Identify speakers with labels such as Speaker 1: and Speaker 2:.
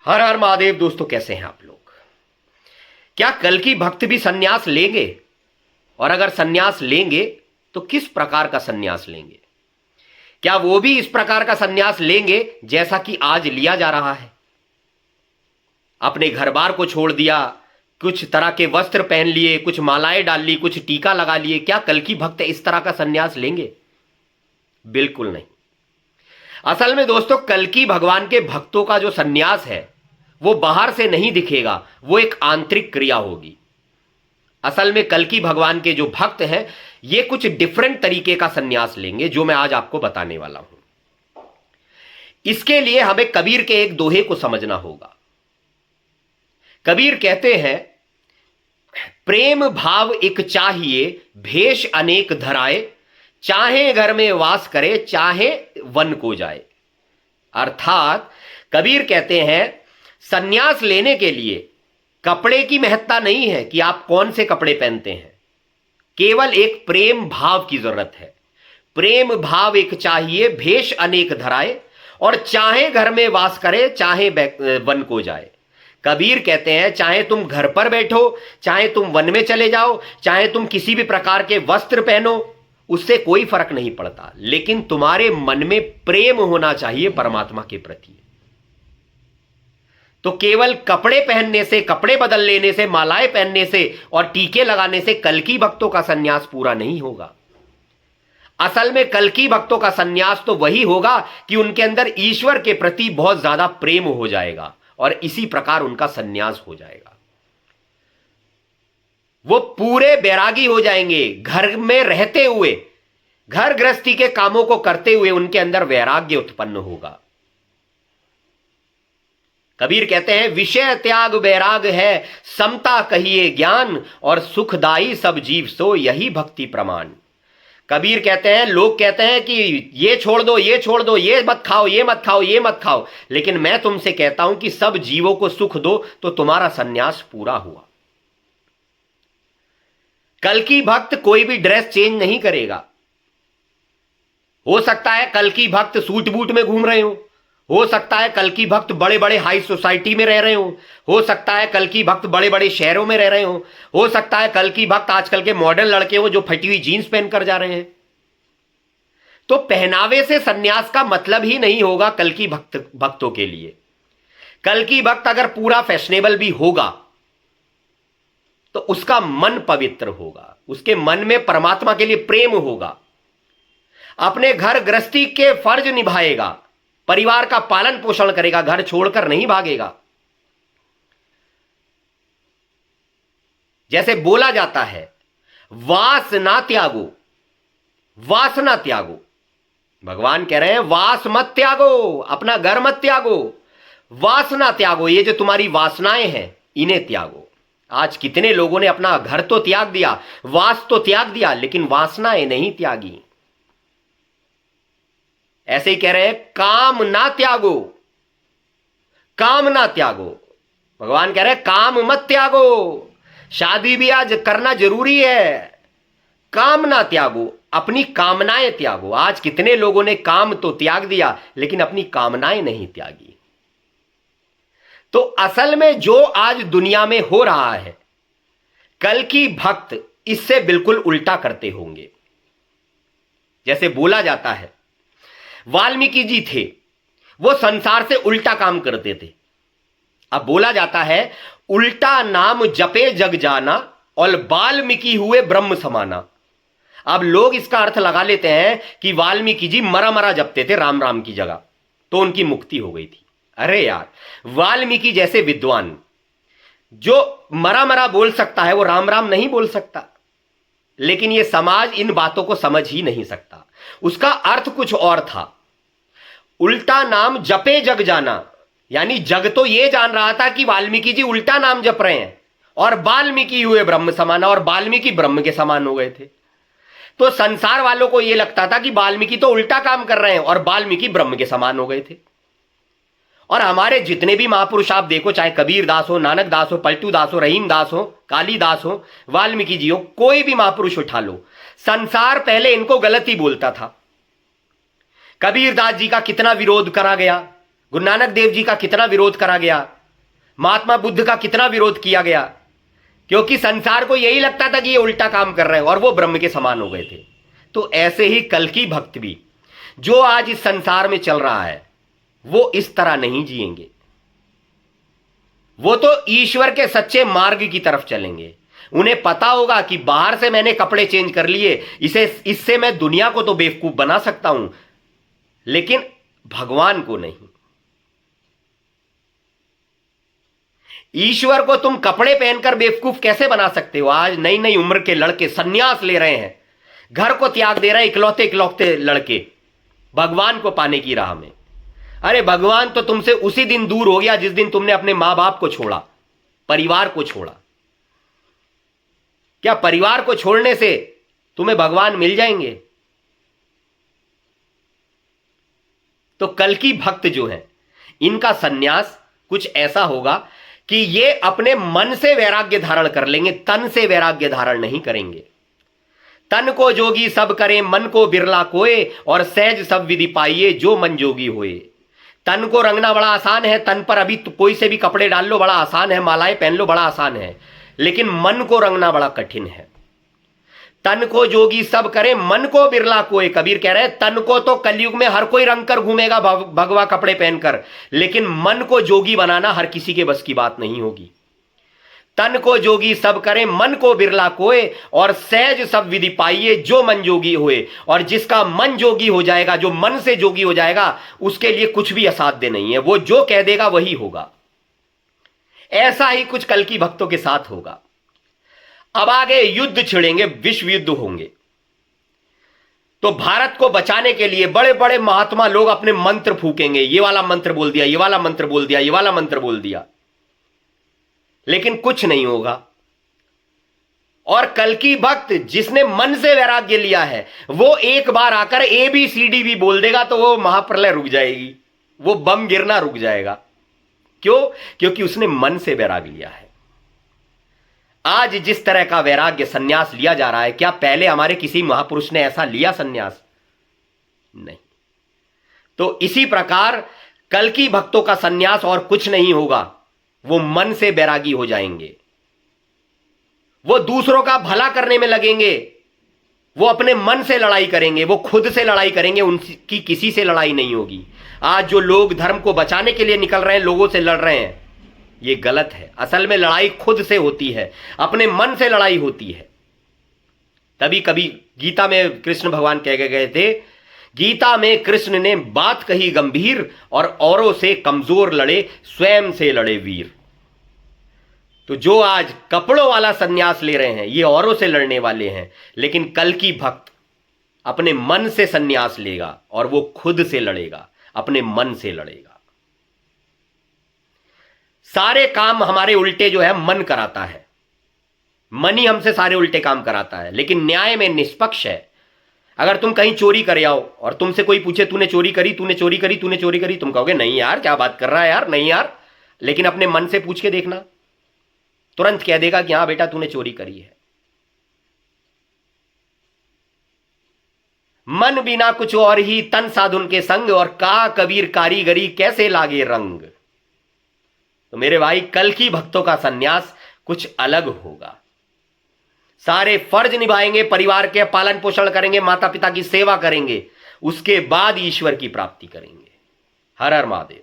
Speaker 1: हर हर महादेव। दोस्तों, कैसे हैं आप लोग? क्या कल्कि भक्त भी सन्यास लेंगे? और अगर सन्यास लेंगे तो किस प्रकार का सन्यास लेंगे? क्या वो भी इस प्रकार का सन्यास लेंगे जैसा कि आज लिया जा रहा है? अपने घर बार को छोड़ दिया, कुछ तरह के वस्त्र पहन लिए, कुछ मालाएं डाल ली, कुछ टीका लगा लिए। क्या कल्कि भक्त इस तरह का सन्यास लेंगे? बिल्कुल नहीं। असल में दोस्तों, कल्कि भगवान के भक्तों का जो सन्यास है वो बाहर से नहीं दिखेगा, वो एक आंतरिक क्रिया होगी। असल में कल्कि भगवान के जो भक्त हैं ये कुछ डिफरेंट तरीके का सन्यास लेंगे, जो मैं आज आपको बताने वाला हूं। इसके लिए हमें कबीर के एक दोहे को समझना होगा। कबीर कहते हैं, प्रेम भाव एक चाहिए, भेष अनेक धराए, चाहे घर में वास करे, चाहे वन को जाए। अर्थात कबीर कहते हैं, सन्यास लेने के लिए कपड़े की महत्ता नहीं है कि आप कौन से कपड़े पहनते हैं, केवल एक प्रेम भाव की जरूरत है। प्रेम भाव एक चाहिए, भेष अनेक धराए, और चाहे घर में वास करे, चाहे वन को जाए। कबीर कहते हैं, चाहे तुम घर पर बैठो, चाहे तुम वन में चले जाओ, चाहे तुम किसी भी प्रकार के वस्त्र पहनो, उससे कोई फर्क नहीं पड़ता, लेकिन तुम्हारे मन में प्रेम होना चाहिए परमात्मा के प्रति। तो केवल कपड़े पहनने से, कपड़े बदल लेने से, मालाएं पहनने से और टीके लगाने से कल्कि भक्तों का सन्यास पूरा नहीं होगा। असल में कल्कि भक्तों का सन्यास तो वही होगा कि उनके अंदर ईश्वर के प्रति बहुत ज्यादा प्रेम हो जाएगा और इसी प्रकार उनका सन्यास हो जाएगा। वो पूरे बैरागी हो जाएंगे। घर में रहते हुए, घर गृहस्थी के कामों को करते हुए उनके अंदर वैराग्य उत्पन्न होगा। कबीर कहते हैं, विषय त्याग वैराग है, समता कहिए ज्ञान, और सुखदाई सब जीव सो यही भक्ति प्रमाण। कबीर कहते हैं, लोग कहते हैं कि ये छोड़ दो, ये छोड़ दो, ये मत खाओ, ये मत खाओ, ये मत खाओ, लेकिन मैं तुमसे कहता हूं कि सब जीवों को सुख दो तो तुम्हारा सन्यास पूरा हुआ। कल्कि भक्त कोई भी ड्रेस चेंज नहीं करेगा। हो सकता है कल्कि भक्त सूट बूट में घूम रहे हो सकता है कल्कि भक्त बड़े बड़े हाई सोसाइटी में रह रहे हो सकता है कल्कि भक्त बड़े बड़े शहरों में रह रहे हो सकता है कल्कि भक्त आजकल के मॉडर्न लड़के हो जो फटी हुई जीन्स पहनकर जा रहे हैं। तो पहनावे से सन्यास का मतलब ही नहीं होगा कल्कि भक्तों के लिए। कल्कि भक्त अगर पूरा फैशनेबल भी होगा तो उसका मन पवित्र होगा, उसके मन में परमात्मा के लिए प्रेम होगा, अपने घर गृहस्थी के फर्ज निभाएगा, परिवार का पालन पोषण करेगा, घर छोड़कर नहीं भागेगा। जैसे बोला जाता है, वासना त्यागो, वासना त्यागो। भगवान कह रहे हैं, वास मत त्यागो, अपना घर मत त्यागो, वासना त्यागो। ये जो तुम्हारी वासनाएं हैं इन्हें त्यागो। आज कितने लोगों ने अपना घर तो त्याग दिया, वास तो त्याग दिया, लेकिन वासनाएं नहीं त्यागी। ऐसे ही कह रहे हैं, काम ना त्यागो, काम ना त्यागो। भगवान कह रहे हैं, काम मत त्यागो। शादी भी आज करना जरूरी है, काम ना त्यागो, अपनी कामनाएं त्यागो। आज कितने लोगों ने काम तो त्याग दिया लेकिन अपनी कामनाएं नहीं त्यागी। तो असल में जो आज दुनिया में हो रहा है, कल्कि भक्त इससे बिल्कुल उल्टा करते होंगे। जैसे बोला जाता है, वाल्मीकि जी थे, वो संसार से उल्टा काम करते थे। अब बोला जाता है, उल्टा नाम जपे जग जाना, और वाल्मीकि हुए ब्रह्म समाना। अब लोग इसका अर्थ लगा लेते हैं कि वाल्मीकि जी मरा मरा जपते थे राम राम की जगह, तो उनकी मुक्ति हो गई थी। अरे यार, वाल्मीकि जैसे विद्वान जो मरा मरा बोल सकता है वो राम राम नहीं बोल सकता। लेकिन ये समाज इन बातों को समझ ही नहीं सकता। उसका अर्थ कुछ और था। उल्टा नाम जपे जग जाना, यानी जग तो ये जान रहा था कि वाल्मीकि जी उल्टा नाम जप रहे हैं, और वाल्मीकि हुए ब्रह्म समाना, और वाल्मीकि ब्रह्म के समान हो गए थे। तो संसार वालों को यह लगता था कि वाल्मीकि तो उल्टा काम कर रहे हैं और वाल्मीकि ब्रह्म के समान हो गए थे। और हमारे जितने भी महापुरुष आप देखो, चाहे कबीर दास हो, नानक दास हो, पलटू दास हो, रहीम दास हो, कालीदास हो, वाल्मीकि जी हो, कोई भी महापुरुष उठा लो, संसार पहले इनको गलत ही बोलता था। कबीर दास जी का कितना विरोध करा गया, गुरु नानक देव जी का कितना विरोध करा गया, महात्मा बुद्ध का कितना विरोध किया गया, क्योंकि संसार को यही लगता था कि ये उल्टा काम कर रहे हैं और वो ब्रह्म के समान हो गए थे। तो ऐसे ही कल की भक्त भी जो आज इस संसार में चल रहा है वो इस तरह नहीं जिएंगे, वो तो ईश्वर के सच्चे मार्ग की तरफ चलेंगे। उन्हें पता होगा कि बाहर से मैंने कपड़े चेंज कर लिए, इससे मैं दुनिया को तो बेवकूफ बना सकता हूं, लेकिन भगवान को नहीं। ईश्वर को तुम कपड़े पहनकर बेवकूफ कैसे बना सकते हो? आज नई नई उम्र के लड़के सन्यास ले रहे हैं, घर को त्याग दे रहे हैं, इकलौते इकलौते लड़के भगवान को पाने की राह में। अरे भगवान तो तुमसे उसी दिन दूर हो गया जिस दिन तुमने अपने मां बाप को छोड़ा, परिवार को छोड़ा। क्या परिवार को छोड़ने से तुम्हें भगवान मिल जाएंगे? तो कल की भक्त जो है इनका सन्यास कुछ ऐसा होगा कि ये अपने मन से वैराग्य धारण कर लेंगे, तन से वैराग्य धारण नहीं करेंगे। तन को जोगी सब करे, मन को बिरला कोय, और सहज सब विधि पाइए जो मन जोगी होए। तन को रंगना बड़ा आसान है, तन पर अभी तो कोई से भी कपड़े डाल लो बड़ा आसान है, मालाएं पहन लो बड़ा आसान है, लेकिन मन को रंगना बड़ा कठिन है। तन को जोगी सब करे, मन को बिरला कोय। कबीर कह रहे हैं तन को तो कलयुग में हर कोई रंग कर घूमेगा भगवा कपड़े पहनकर, लेकिन मन को जोगी बनाना हर किसी के बस की बात नहीं होगी। तन को जोगी सब करे, मन को बिरला कोय, और सहज सब विधि पाइए जो मन जोगी होए। और जिसका मन जोगी हो जाएगा, जो मन से जोगी हो जाएगा, उसके लिए कुछ भी असाध्य नहीं है, वो जो कह देगा वही होगा। ऐसा ही कुछ कल की भक्तों के साथ होगा। अब आगे युद्ध छिड़ेंगे, विश्व युद्ध होंगे। तो भारत को बचाने के लिए बड़े बड़े महात्मा लोग अपने मंत्र फूकेंगे, ये वाला मंत्र बोल दिया, ये वाला मंत्र बोल दिया, ये वाला मंत्र बोल दिया, लेकिन कुछ नहीं होगा। और कल की भक्त जिसने मन से वैराग्य लिया है वो एक बार आकर ABCD भी बोल देगा तो वो महाप्रलय रुक जाएगी, वो बम गिरना रुक जाएगा। क्यों? क्योंकि उसने मन से वैराग्य लिया है। आज जिस तरह का वैराग्य सन्यास लिया जा रहा है, क्या पहले हमारे किसी महापुरुष ने ऐसा लिया सन्यास? नहीं। तो इसी प्रकार कल की भक्तों का सन्यास और कुछ नहीं होगा, वो मन से बैरागी हो जाएंगे, वो दूसरों का भला करने में लगेंगे, वो अपने मन से लड़ाई करेंगे, वो खुद से लड़ाई करेंगे, उनकी किसी से लड़ाई नहीं होगी। आज जो लोग धर्म को बचाने के लिए निकल रहे हैं, लोगों से लड़ रहे हैं, ये गलत है। असल में लड़ाई खुद से होती है, अपने मन से लड़ाई होती है। तभी कभी गीता में कृष्ण भगवान कह गए थे, गीता में कृष्ण ने बात कही गंभीर, और औरों से कमजोर लड़े, स्वयं से लड़े वीर। तो जो आज कपड़ों वाला सन्यास ले रहे हैं ये औरों से लड़ने वाले हैं, लेकिन कल की भक्त अपने मन से सन्यास लेगा और वो खुद से लड़ेगा, अपने मन से लड़ेगा। सारे काम हमारे उल्टे जो है मन कराता है, मन ही हमसे सारे उल्टे काम कराता है, लेकिन न्याय में निष्पक्ष है। अगर तुम कहीं चोरी करे आओ और तुमसे कोई पूछे तूने चोरी करी, तूने चोरी करी, तूने चोरी करी, तुम कहोगे नहीं यार क्या बात कर रहा है यार, नहीं यार। लेकिन अपने मन से पूछ के देखना, तुरंत कह देगा कि हां बेटा तूने चोरी करी है। मन बिना कुछ और ही तन साधुन के संग, और कहा कबीर कारीगरी कैसे लागे रंग। तो मेरे भाई कल की भक्तों का सन्यास कुछ अलग होगा। सारे फर्ज निभाएंगे, परिवार के पालन पोषण करेंगे, माता पिता की सेवा करेंगे, उसके बाद ईश्वर की प्राप्ति करेंगे। हर हर महादेव।